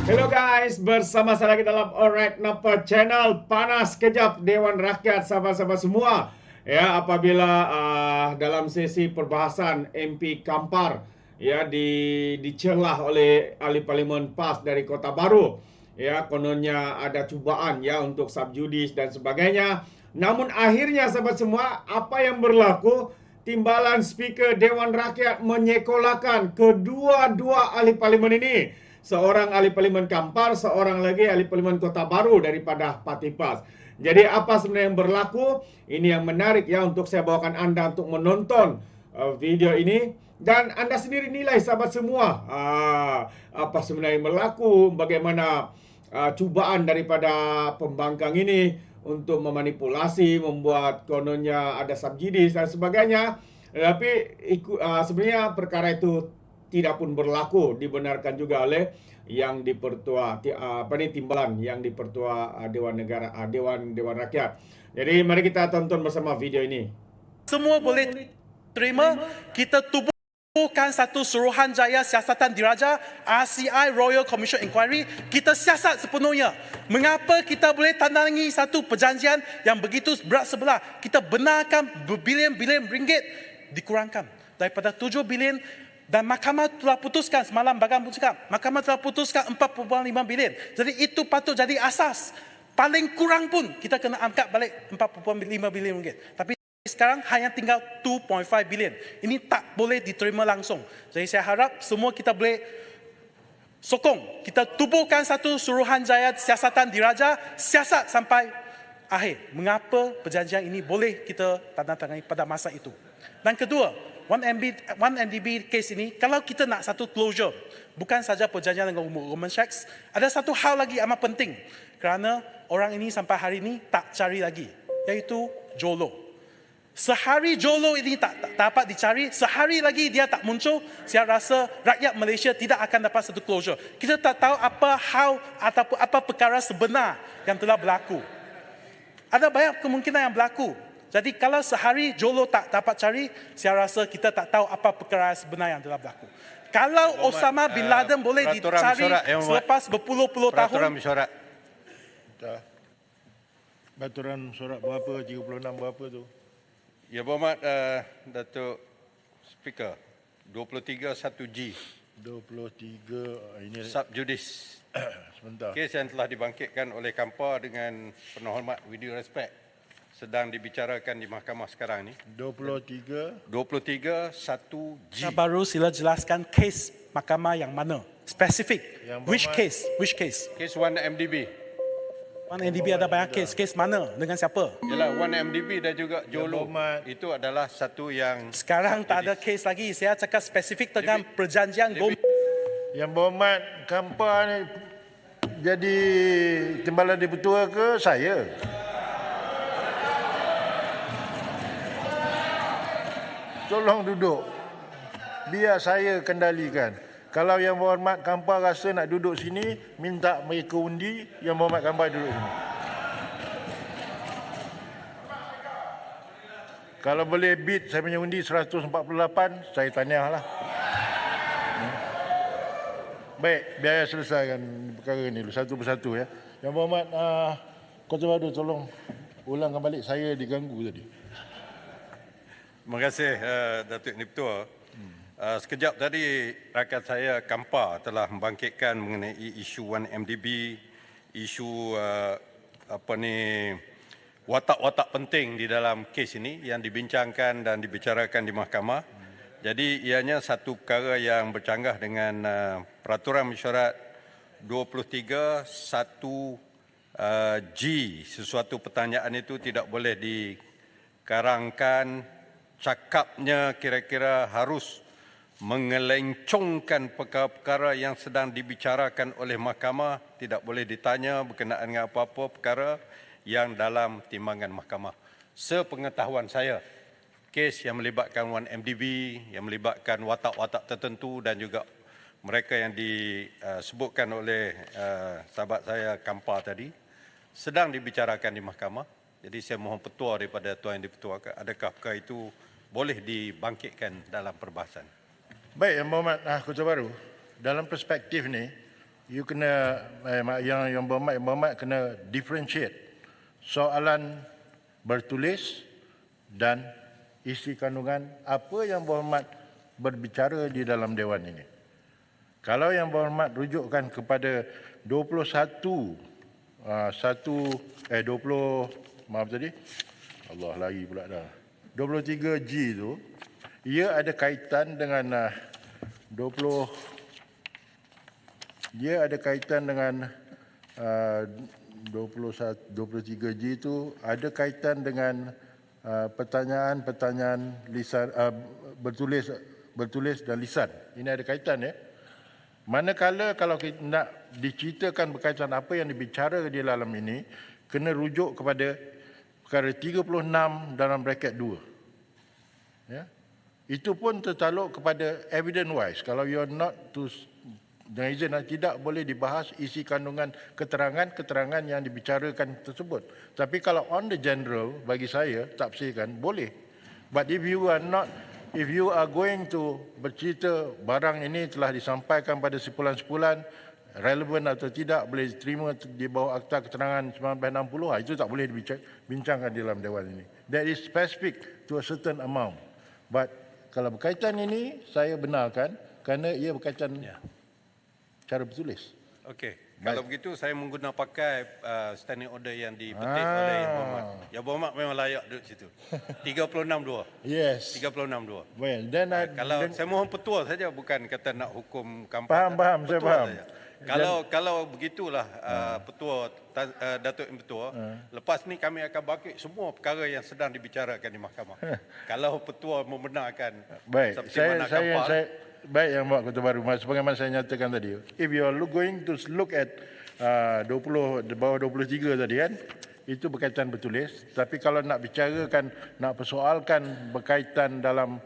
Hello guys, bersama saya lagi dalam Alright Napa Channel. Panas kejap Dewan Rakyat sahabat-sahabat semua. Ya, apabila dalam sesi perbahasan MP Kampar ya dicelah oleh ahli parlimen PAS dari Kota Baru. Ya, kononnya ada cubaan ya untuk subjudis dan sebagainya. Namun akhirnya sahabat semua, apa yang berlaku? Timbalan Speaker Dewan Rakyat menyekolahkan kedua-dua ahli parlimen ini. Seorang ahli parlimen Kampar, seorang lagi ahli parlimen Kota Baru daripada Parti PAS. Jadi apa sebenarnya yang berlaku? Ini yang menarik ya untuk saya bawakan Anda untuk menonton video ini. Dan Anda sendiri nilai sahabat semua. Apa sebenarnya yang berlaku? Bagaimana cubaan daripada pembangkang ini untuk memanipulasi, membuat kononnya ada subjudis dan sebagainya. Tapi sebenarnya perkara itu tidak pun berlaku, dibenarkan juga oleh yang dipertua timbalan yang dipertua Dewan Negara, Dewan Rakyat. Jadi mari kita tonton bersama video ini. Semua boleh terima, kita tubuhkan satu Suruhanjaya Siasatan Diraja, RCI Royal Commission Inquiry, kita siasat sepenuhnya. Mengapa kita boleh tandangi satu perjanjian yang begitu berat sebelah? Kita benarkan berbilion-bilion ringgit dikurangkan daripada 7 bilion. Dan mahkamah telah putuskan semalam, Bagan pun cakap, mahkamah telah putuskan 4.5 bilion. Jadi itu patut jadi asas. Paling kurang pun kita kena angkat balik 4.5 bilion ringgit. Tapi sekarang hanya tinggal 2.5 bilion. Ini tak boleh diterima langsung. Jadi saya harap semua kita boleh sokong. Kita tubuhkan satu Suruhanjaya Siasatan Diraja, siasat sampai akhir. Mengapa perjanjian ini boleh kita tandatangani pada masa itu. Dan kedua, 1MDB case ini, kalau kita nak satu closure, bukan saja perjanjian dengan Goldman Sachs, ada satu hal lagi amat penting. Kerana orang ini sampai hari ini tak cari lagi, iaitu Jolo. Sehari Jolo ini tak dapat dicari, sehari lagi dia tak muncul, saya rasa rakyat Malaysia tidak akan dapat satu closure. Kita tak tahu apa hal ataupun apa perkara sebenar yang telah berlaku. Ada banyak kemungkinan yang berlaku. Jadi kalau sehari Jolo tak dapat cari, saya rasa kita tak tahu apa perkara sebenar yang telah berlaku. Kalau Osama bin Laden boleh dicari selepas berpuluh-puluh tahun. Peraturan mesyuarat. Peraturan mesyuarat berapa, 36 berapa tu? Ya berhormat Datuk Speaker, 23 1G. 23 ini Subjudis. sebentar. Kes yang telah dibangkitkan oleh Kampar dengan penuh hormat, with due respect, sedang dibicarakan di mahkamah sekarang ni. 23 23 1G. Baru sila jelaskan kes mahkamah yang mana? Spesifik. Which case? Which case? Kes 1MDB. 1MDB ada banyak kes. Kes mana? Dengan siapa? Yalah, 1MDB dan juga Jolo. Itu adalah satu yang Sekarang tak ada kes lagi. Saya cakap spesifik tentang perjanjian Goldman. yang berhormat Kampar ni jadi timbalan dipertua ke saya? Tolong duduk. Biar saya kendalikan. Kalau yang berhormat Kampar rasa nak duduk sini, minta mereka undi, yang berhormat Kampar duduk sini. Kalau boleh bid saya punya undi 148, saya tahniah lah. Baik, biar saya selesaikan perkara ni satu persatu ya. Yang berhormat Kota Baru, tolong ulangkan balik, saya diganggu tadi. Terima kasih Datuk Yang Dipertua. Sekejap tadi rakan saya Kampar telah membangkitkan mengenai isu 1MDB, isu watak-watak penting di dalam kes ini yang dibincangkan dan dibicarakan di mahkamah. Jadi ianya satu perkara yang bercanggah dengan peraturan mesyuarat 23 1G. Sesuatu pertanyaan itu tidak boleh dikarangkan, cakapnya kira-kira harus mengelencongkan perkara-perkara yang sedang dibicarakan oleh mahkamah, tidak boleh ditanya berkenaan dengan apa-apa perkara yang dalam timbangan mahkamah. Sepengetahuan saya, kes yang melibatkan 1MDB, yang melibatkan watak-watak tertentu dan juga mereka yang disebutkan oleh sahabat saya Kampar tadi, sedang dibicarakan di mahkamah. Jadi saya mohon petua daripada Tuan Yang Dipertua, adakah perkara itu boleh dibangkitkan dalam perbahasan? Baik, Yang Berhormat Kota Baru, dalam perspektif ni, you kena yang berhormat kena differentiate soalan bertulis dan isi kandungan apa yang berhormat berbicara di dalam Dewan ini. Kalau yang berhormat rujukkan kepada 20 maaf tadi, Allah lari pula dah. 23G tu, ia ada kaitan dengan 23G itu ada kaitan dengan pertanyaan-pertanyaan lisan bertulis dan lisan. Ini ada kaitan ya. Manakala kalau kita nak diceritakan berkaitan apa yang dibicarakan di dalam ini, kena rujuk kepada perkara 36 dalam bracket 2. Ya. Itu pun tertaluk kepada evidence wise. Kalau you're not to dengan izin tidak boleh dibahas isi kandungan keterangan yang dibicarakan tersebut. Tapi kalau on the general, bagi saya tafsirkan boleh. But if you are going to bercerita barang ini telah disampaikan pada sepulan-sepulan, relevan atau tidak, boleh diterima di bawah Akta Keterangan 1960, itu tak boleh dibincangkan di dalam Dewan ini. That is specific to a certain amount. But kalau berkaitan ini, saya benarkan kerana ia berkaitan cara bertulis. Okey. Kalau begitu saya menggunakan pakai standing order yang dipetik oleh Yang Berhormat. Yang Berhormat memang layak duduk situ. 36-2. Yes. 36-2. Well, then Kalau saya mohon petua saja, bukan kata nak hukum kampanye. Faham, saya faham. Kalau begitulah petua Datuk Petua, lepas ni kami akan bangkit semua perkara yang sedang dibicarakan di mahkamah. Kalau petua membenarkan baik, baik yang buat Kota Baru, sebagaimana saya nyatakan tadi, if you are going to look at 20 bawah 23 tadi kan, itu berkaitan bertulis. Tapi kalau nak bicarakan, nak persoalkan berkaitan dalam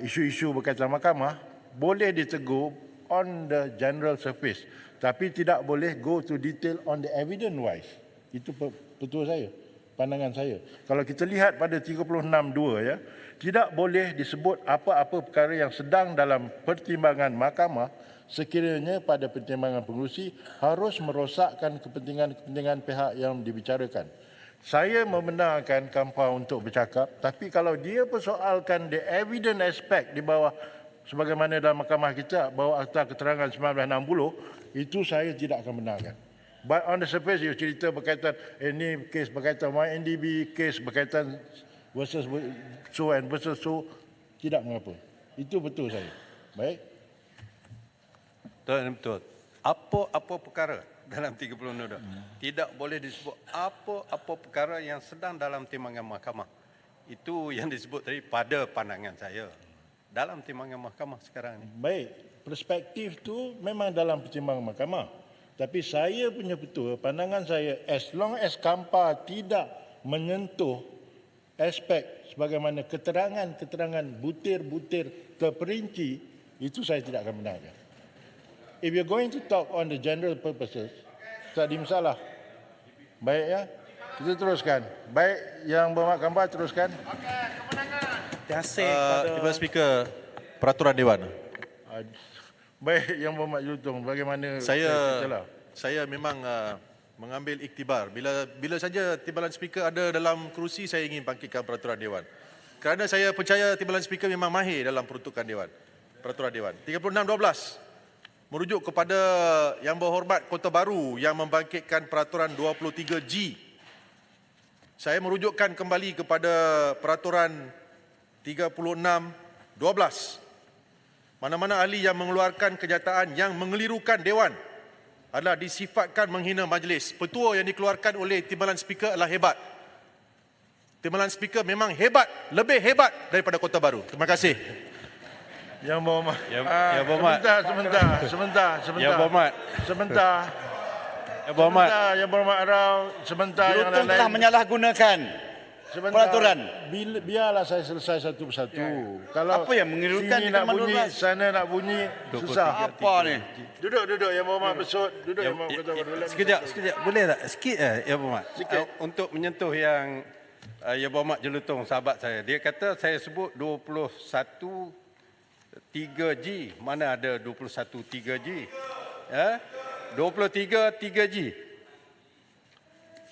isu-isu berkaitan mahkamah, boleh ditegur on the general surface, tapi tidak boleh go to detail on the evidence wise. Itu betul saya, pandangan saya. Kalau kita lihat pada 36.2 ya, tidak boleh disebut apa-apa perkara yang sedang dalam pertimbangan mahkamah sekiranya pada pertimbangan pengerusi harus merosakkan kepentingan pihak yang dibicarakan. Saya membenarkan Kampar untuk bercakap, tapi kalau dia persoalkan the evidence aspect di bawah sebagaimana dalam mahkamah kita bahawa Akta Keterangan 1960, itu saya tidak akan benarkan. But on the surface, you cerita berkaitan ini kes berkaitan YNDB, kes berkaitan versus so and versus so, tidak mengapa. Itu betul saya. Baik. Betul. Apa-apa perkara dalam 36 tidak boleh disebut apa-apa perkara yang sedang dalam timbangan mahkamah. Itu yang disebut tadi pada pandangan saya. Dalam timbangan mahkamah sekarang ni. Baik, perspektif tu memang dalam pertimbangan mahkamah. Tapi saya punya betul, pandangan saya, as long as Kampar tidak menyentuh aspek sebagaimana keterangan-keterangan butir-butir terperinci, itu saya tidak akan benarkan. If you're going to talk on the general purposes, tak ada masalah. Baik ya, kita teruskan. Baik, Yang Berhormat Kampar teruskan. Terima kasih kepada Timbalan Speaker Peraturan Dewan. Baik, Yang Berhormat Julutong, bagaimana Saya memang mengambil iktibar. Bila saja Timbalan Speaker ada dalam kerusi, saya ingin bangkitkan Peraturan Dewan. Kerana saya percaya Timbalan Speaker memang mahir dalam peruntukan Dewan. Peraturan Dewan. 36.12 merujuk kepada Yang Berhormat Kota Baru yang membangkitkan Peraturan 23G. Saya merujukkan kembali kepada Peraturan 36.12. Mana-mana ahli yang mengeluarkan kenyataan yang mengelirukan Dewan adalah disifatkan menghina majlis. Petua yang dikeluarkan oleh Timbalan Speaker adalah hebat. Timbalan Speaker memang hebat, lebih hebat daripada Kota Baru. Terima kasih. Yang Berhormat. Yang Berhormat. Sebentar. Yang Berhormat. Sebentar. Yang Berhormat. Yang Berhormat Rau, sebentar yang Julutong telah lain-lain. menyalahgunakan peraturan. Biarlah saya selesai satu persatu. Kalau Apa yang mengirukan sini di nak Taman bunyi, 12? sana nak bunyi, susah. Apa ni? Duduk Yang Berhormat Besut. Duduk Yang Berhormat Kota Baru. Sekejap. Boleh tak? Sikit Yang Berhormat. Untuk menyentuh yang Yang Berhormat Jelutong, sahabat saya. Dia kata saya sebut 21 3G. Mana ada 21 3G? 23 3G.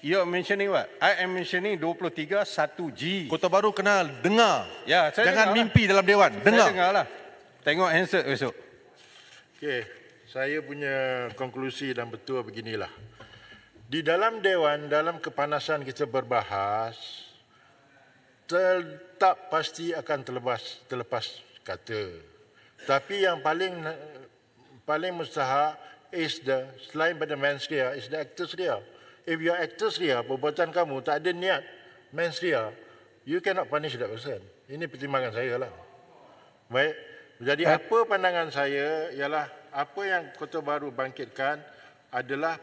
You are mentioning what? I am mentioning 23 1G. Kota Baru kena dengar. Ya, saya Jangan dengar mimpi dalam Dewan. Saya Dengar. dengar lah. Tengok handset besok. Okey, saya punya konklusi dan betul beginilah. Di dalam Dewan, dalam kepanasan kita berbahas, tetap pasti akan terlepas kata. Tapi yang paling mustahak is selain pada mens dia, is the actors dia. If your actors dia, perbuatan kamu tak ada niat mens dia, you cannot punish that person. Ini pertimbangan saya lah. Baik, jadi apa pandangan saya ialah apa yang Kota Baru bangkitkan adalah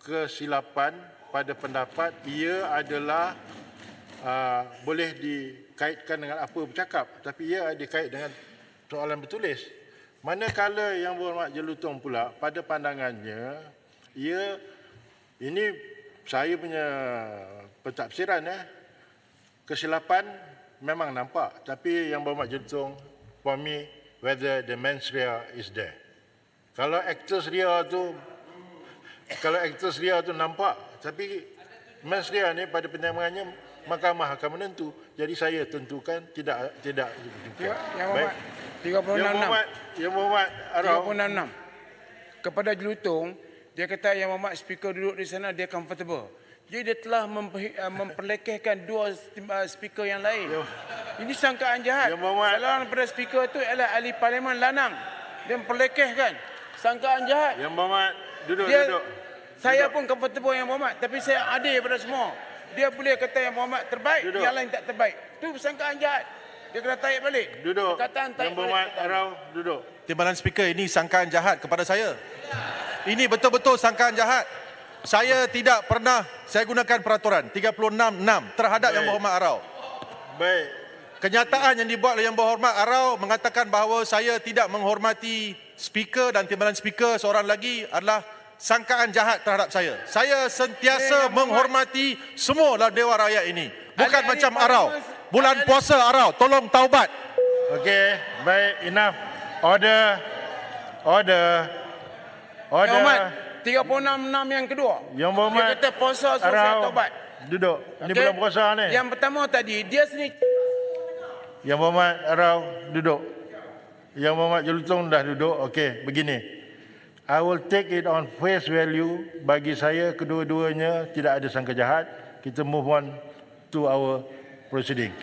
kesilapan pada pendapat ia adalah boleh dikaitkan dengan apa bercakap, tapi ia dikait dengan soalan bertulis. Manakala Yang Berhormat Jelutong pula pada pandangannya, ini saya punya pentafsiran kesilapan memang nampak, tapi Yang Berhormat Jelutong for me whether the mens rea is there. Kalau actors rea tu nampak, tapi mens rea ni pada penyamangannya mahkamah akan menentu. Jadi saya tentukan tidak. Yang Berhormat 36. Yang Berhormat Arau. 36. Kepada Jelutong, dia kata Yang Berhormat speaker duduk di sana, dia comfortable. Jadi dia telah memperlekehkan dua speaker yang lain. Ini sangkaan jahat. Yang Berhormat. Salah pada speaker itu ialah ahli parlimen lanang. Dia memperlekehkan. Sangkaan jahat. Yang Berhormat duduk. Saya pun comfortable Yang Berhormat, tapi saya adil pada semua. Dia boleh kata Yang Berhormat terbaik, Duduk. yang lain tak terbaik. Itu sangkaan jahat. Dia kena tarik balik. Duduk. Perkataan tarik Yang Berhormat balik. Arau duduk. Timbalan Speaker, ini sangkaan jahat kepada saya. Ini betul-betul sangkaan jahat. Saya tidak pernah, saya gunakan peraturan 36(6) terhadap Yang Berhormat Arau. Baik. Kenyataan yang dibuat oleh Yang Berhormat Arau mengatakan bahawa saya tidak menghormati Speaker dan Timbalan Speaker seorang lagi adalah sangkaan jahat terhadap saya. Saya sentiasa menghormati semua dalam Dewan Rakyat ini. Bukan macam Arau. Bulan puasa Arau, tolong taubat. Okey, baik, enough. Order. Yang Berhormat 36(6) yang kedua. Yang Berhormat Dia kata puasa suruh saya Arau taubat. duduk. Ini Okey? bulan puasa ni. Yang pertama tadi, dia sendiri. Yang Berhormat Arau duduk. Yang Berhormat Jelutong dah duduk. Okey, begini. I will take it on face value. Bagi saya kedua-duanya tidak ada sangka jahat. Kita move on to our proceeding.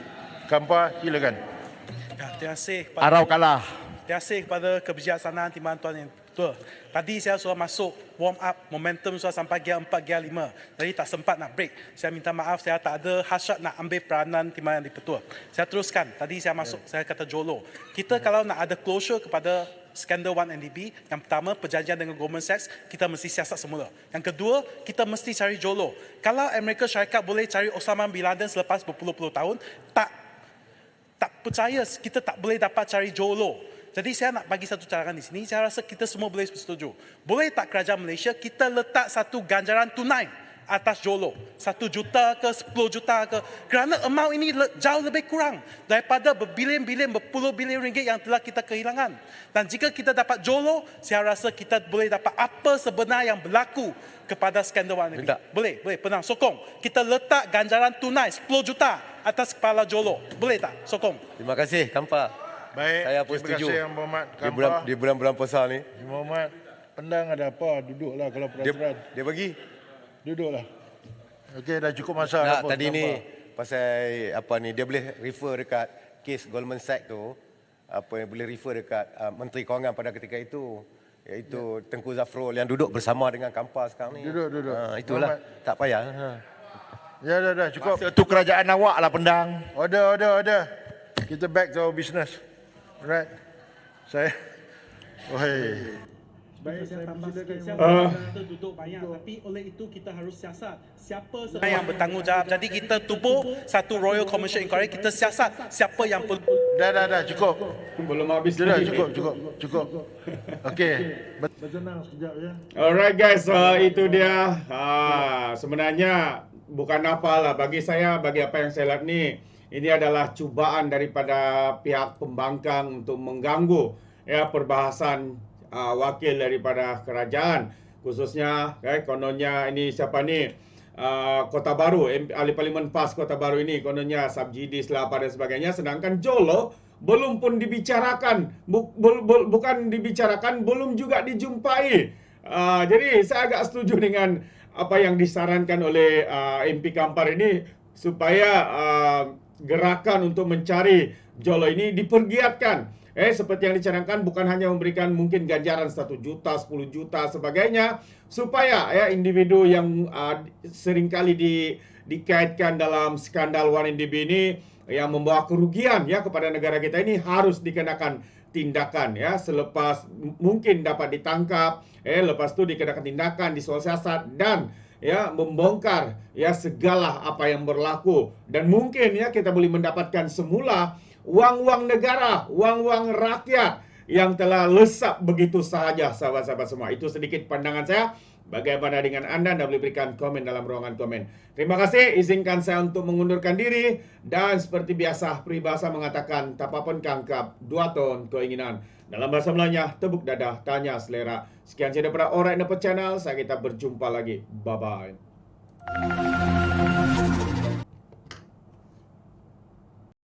Kampa, silakan. Ya, terima kasih. Arau kalah. Terima kasih kepada kebijaksanaan timbalan tuan yang betul. Tadi saya sudah masuk warm up, momentum sudah sampai gear 4, gear 5. Jadi tak sempat nak break. Saya minta maaf, saya tak ada hasrat nak ambil peranan timbalan yang dipertua. Saya teruskan. Tadi saya masuk, saya kata Jolo. Kita kalau nak ada closure kepada skandal 1MDB, yang pertama perjanjian dengan Goldman Sachs, kita mesti siasat semula. Yang kedua, kita mesti cari Jolo. Kalau Amerika Syarikat boleh cari Osama bin Laden selepas berpuluh-puluh tahun, tak percaya kita tak boleh dapat cari Jolo. Jadi saya nak bagi satu cadangan di sini, saya rasa kita semua boleh setuju. Boleh tak kerajaan Malaysia kita letak satu ganjaran tunai atas Jolo, 1 juta ke 10 juta ke, kerana amount ini jauh lebih kurang daripada berbilion-bilion, berpuluh bilion ringgit yang telah kita kehilangan. Dan jika kita dapat Jolo, saya rasa kita boleh dapat apa sebenar yang berlaku kepada skandal ini. Boleh, penang, sokong. Kita letak ganjaran tunai 10 juta atas kepala Jolo. Boleh tak? Sokong. Terima kasih, Kampa. Baik, Saya pun terima setuju. kasih Yang Berhormat Di Kampa. bulan-bulan puasa ni. Yang Berhormat Pendang ada apa? Duduklah kalau peraturan. Dia bagi. Duduklah. Okey, dah cukup masa. Nah, apa, tadi Kampa. ni pasal apa ni, dia boleh refer dekat kes Goldman Sachs tu, apa yang boleh refer dekat Menteri Kewangan pada ketika itu, iaitu Tengku Zafrul yang duduk bersama dengan Kampa sekarang ni. Duduk. Itulah, tak payah. Ya, dah cukup. Masa tu kerajaan awak lah Pendang. Order. Kita back to our business. Right. Saya. Kita duduk banyak, tapi oleh itu kita harus siasat siapa yang bertanggungjawab. Jadi kita tubuh satu Royal Commission Inquiry, kita siasat siapa yang perlu. Dah cukup. Belum habis Dah lagi. cukup. Okey. Bertenang sekejap ya. Alright guys, itu dia. Sebenarnya bukan apalah bagi saya, bagi apa yang saya lihat ni, ini adalah cubaan daripada pihak pembangkang untuk mengganggu ya perbahasan wakil daripada kerajaan, khususnya kononnya ini siapa ni, Kota Baru, ahli Parlimen PAS Kota Baru ini kononnya subjudis lah apa dan sebagainya, sedangkan Jolo belum pun dibicarakan, bukan dibicarakan, belum juga dijumpai. Jadi saya agak setuju dengan apa yang disarankan oleh MP Kampar ini, supaya gerakan untuk mencari Jolo ini dipergiatkan. Seperti yang dicanangkan, bukan hanya memberikan mungkin ganjaran 1 juta, 10 juta, sebagainya, supaya individu yang seringkali dikaitkan dalam skandal 1MDB ini yang membawa kerugian kepada negara kita ini harus dikenakan tindakan selepas mungkin dapat ditangkap, lepas itu dikenakan tindakan di soal siasat dan membongkar segala apa yang berlaku, dan mungkin kita boleh mendapatkan semula wang-wang negara, wang-wang rakyat yang telah lesap begitu sahaja, sahabat-sahabat semua. Itu sedikit pandangan saya. Bagaimana dengan Anda? Anda boleh berikan komen dalam ruangan komen. Terima kasih. Izinkan saya untuk mengundurkan diri. Dan seperti biasa, peribahasa mengatakan, tapapun kangkap, 2 ton keinginan. Dalam bahasa Melayunya, tepuk dadah, tanya selera. Sekian saja daripada Alright Napper Channel. Saya kita berjumpa lagi. Bye-bye.